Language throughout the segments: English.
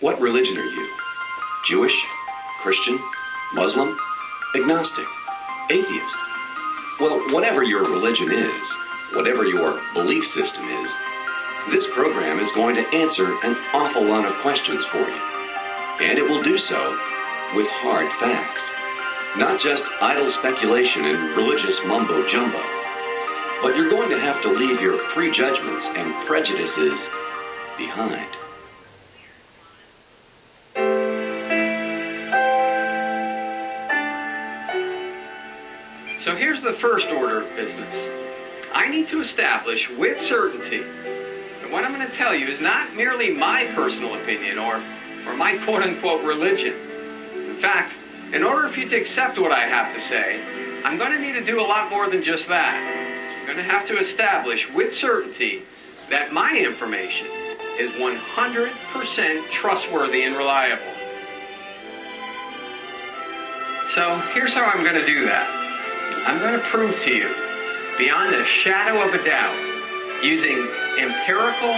What religion are you? Jewish? Christian? Muslim? Agnostic? Atheist? Well, whatever your religion is, whatever your belief system is, this program is going to answer an awful lot of questions for you. And it will do so with hard facts. Not just idle speculation and religious mumbo-jumbo. But you're going to have to leave your prejudgments and prejudices behind. So here's the first order of business. I need to establish with certainty that what I'm going to tell you is not merely my personal opinion or my quote-unquote religion. In fact, in order for you to accept what I have to say, I'm going to need to do a lot more than just that. I'm going to have to establish with certainty that my information is 100% trustworthy and reliable. So here's how I'm going to do that. I'm going to prove to you, beyond a shadow of a doubt, using empirical,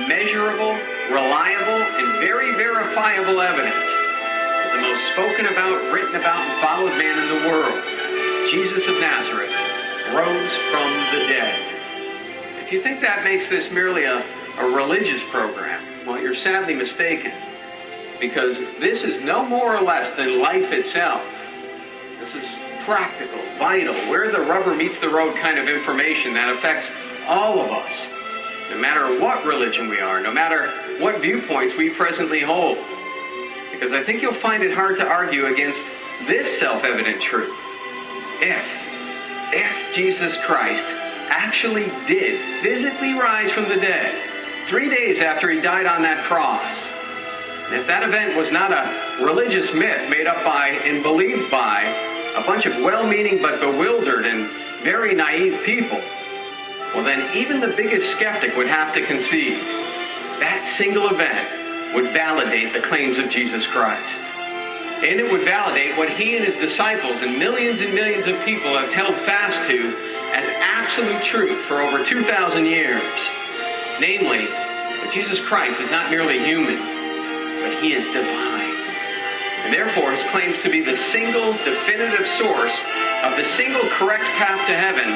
measurable, reliable, and very verifiable evidence, that the most spoken about, written about, and followed man in the world, Jesus of Nazareth, rose from the dead. If you think that makes this merely a religious program, well, you're sadly mistaken, because this is no more or less than life itself. This is practical, vital, where the rubber meets the road kind of information that affects all of us, no matter what religion we are, no matter what viewpoints we presently hold. Because I think you'll find it hard to argue against this self-evident truth. If Jesus Christ actually did physically rise from the dead 3 days after he died on that cross, and if that event was not a religious myth made up by and believed by a bunch of well-meaning but bewildered and very naive people, well then even the biggest skeptic would have to concede that single event would validate the claims of Jesus Christ. And it would validate what he and his disciples and millions of people have held fast to as absolute truth for over 2,000 years. Namely, that Jesus Christ is not merely human, but he is divine. And therefore, his claims to be the single definitive source of the single correct path to heaven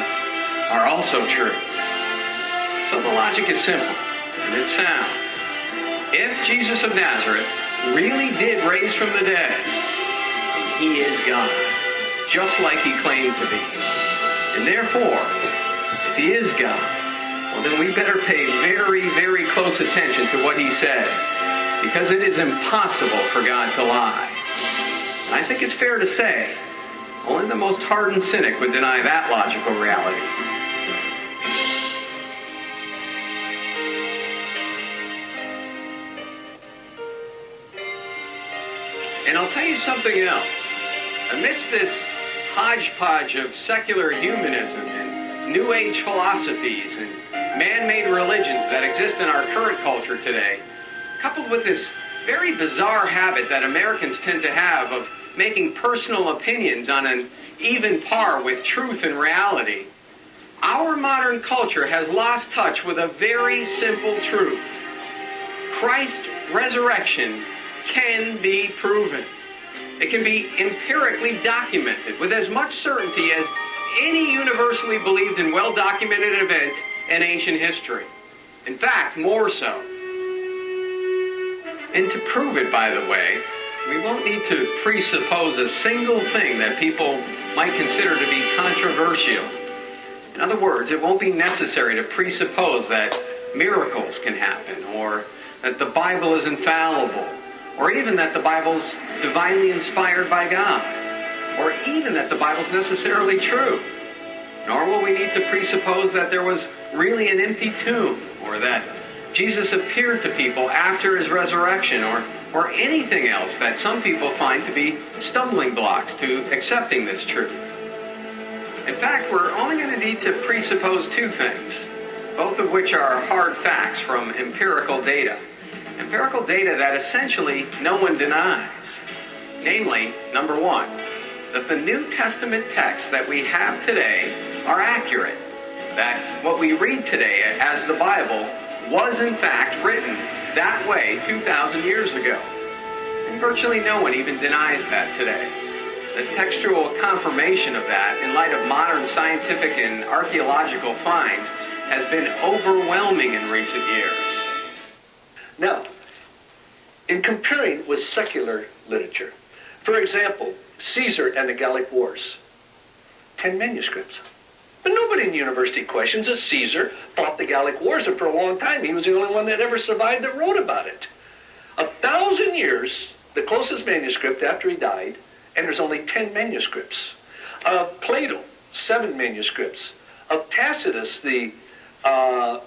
are also true. So the logic is simple, and it's sound. If Jesus of Nazareth really did raise from the dead, then he is God, just like he claimed to be. And therefore, if he is God, well then we better pay very close attention to what he said, because it is impossible for God to lie. And I think it's fair to say, only the most hardened cynic would deny that logical reality. And I'll tell you something else. Amidst this hodgepodge of secular humanism and New Age philosophies and man-made religions that exist in our current culture today, coupled with this very bizarre habit that Americans tend to have of making personal opinions on an even par with truth and reality, our modern culture has lost touch with a very simple truth. Christ's resurrection can be proven. It can be empirically documented with as much certainty as any universally believed and well-documented event in ancient history. In fact, more so. And to prove it, by the way, we won't need to presuppose a single thing that people might consider to be controversial. In other words, it won't be necessary to presuppose that miracles can happen, or that the Bible is infallible, or even that the Bible's divinely inspired by God, or even that the Bible's necessarily true. Nor will we need to presuppose that there was really an empty tomb, or that Jesus appeared to people after his resurrection, or anything else that some people find to be stumbling blocks to accepting this truth. In fact, we're only going to need to presuppose two things, both of which are hard facts from empirical data. Empirical data that essentially no one denies. Namely, number one, that the New Testament texts that we have today are accurate. That what we read today as the Bible was in fact written that way 2,000 years ago. And virtually no one even denies that today. The textual confirmation of that, in light of modern scientific and archaeological finds, has been overwhelming in recent years. Now, in comparing with secular literature, for example, Caesar and the Gallic Wars, 10 manuscripts. But nobody in university questions that Caesar fought the Gallic Wars, and for a long time he was the only one that ever survived that wrote about it. 1,000 years, the closest manuscript after he died, and there's only 10 manuscripts. Of Plato, 7 manuscripts. Of Tacitus, the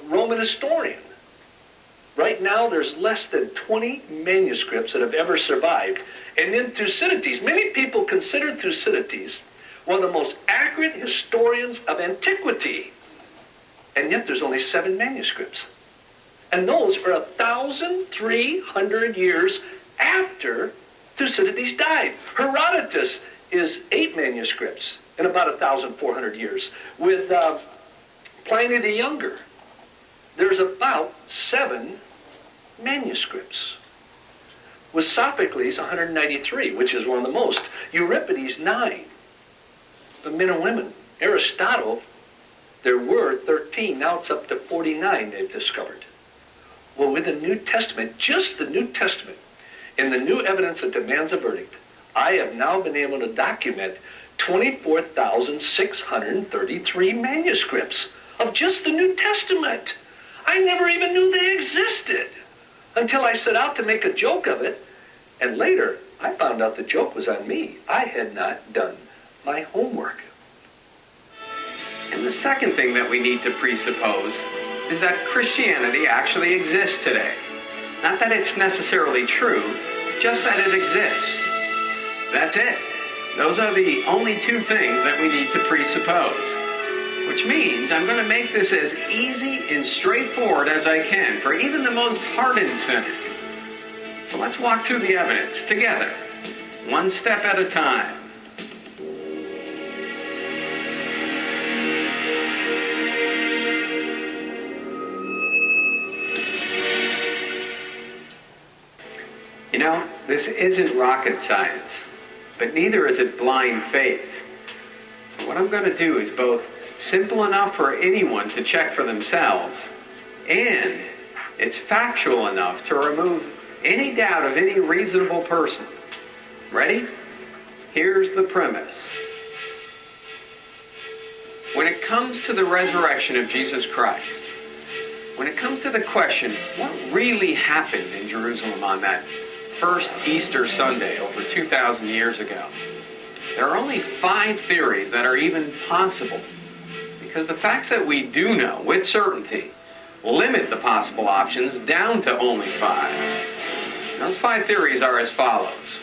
Roman historian. Right now there's less than 20 manuscripts that have ever survived. And then Thucydides, many people consider Thucydides one of the most accurate historians of antiquity. And yet there's only 7 manuscripts. And those are 1,300 years after Thucydides died. Herodotus is 8 manuscripts in about 1,400 years. With Pliny the Younger, there's about 7 manuscripts. With Sophocles, 193, which is one of the most. Euripides, 9. The men and women. Aristotle, there were 13. Now it's up to 49 they've discovered. Well, with the New Testament, just the New Testament, in the new evidence that demands a verdict, I have now been able to document 24,633 manuscripts of just the New Testament. I never even knew they existed until I set out to make a joke of it. And later, I found out the joke was on me. I had not done my homework. And the second thing that we need to presuppose is that Christianity actually exists today. Not that it's necessarily true, just that it exists. That's it. Those are the only 2 things that we need to presuppose. Which means I'm going to make this as easy and straightforward as I can for even the most hardened sinner. So let's walk through the evidence together, one step at a time. You know, this isn't rocket science, but neither is it blind faith. And what I'm going to do is both simple enough for anyone to check for themselves, and it's factual enough to remove any doubt of any reasonable person. Ready? Here's the premise. When it comes to the resurrection of Jesus Christ, when it comes to the question, what really happened in Jerusalem on that first Easter Sunday over 2,000 years ago, there are only 5 theories that are even possible, because the facts that we do know with certainty limit the possible options down to only 5. Those 5 theories are as follows.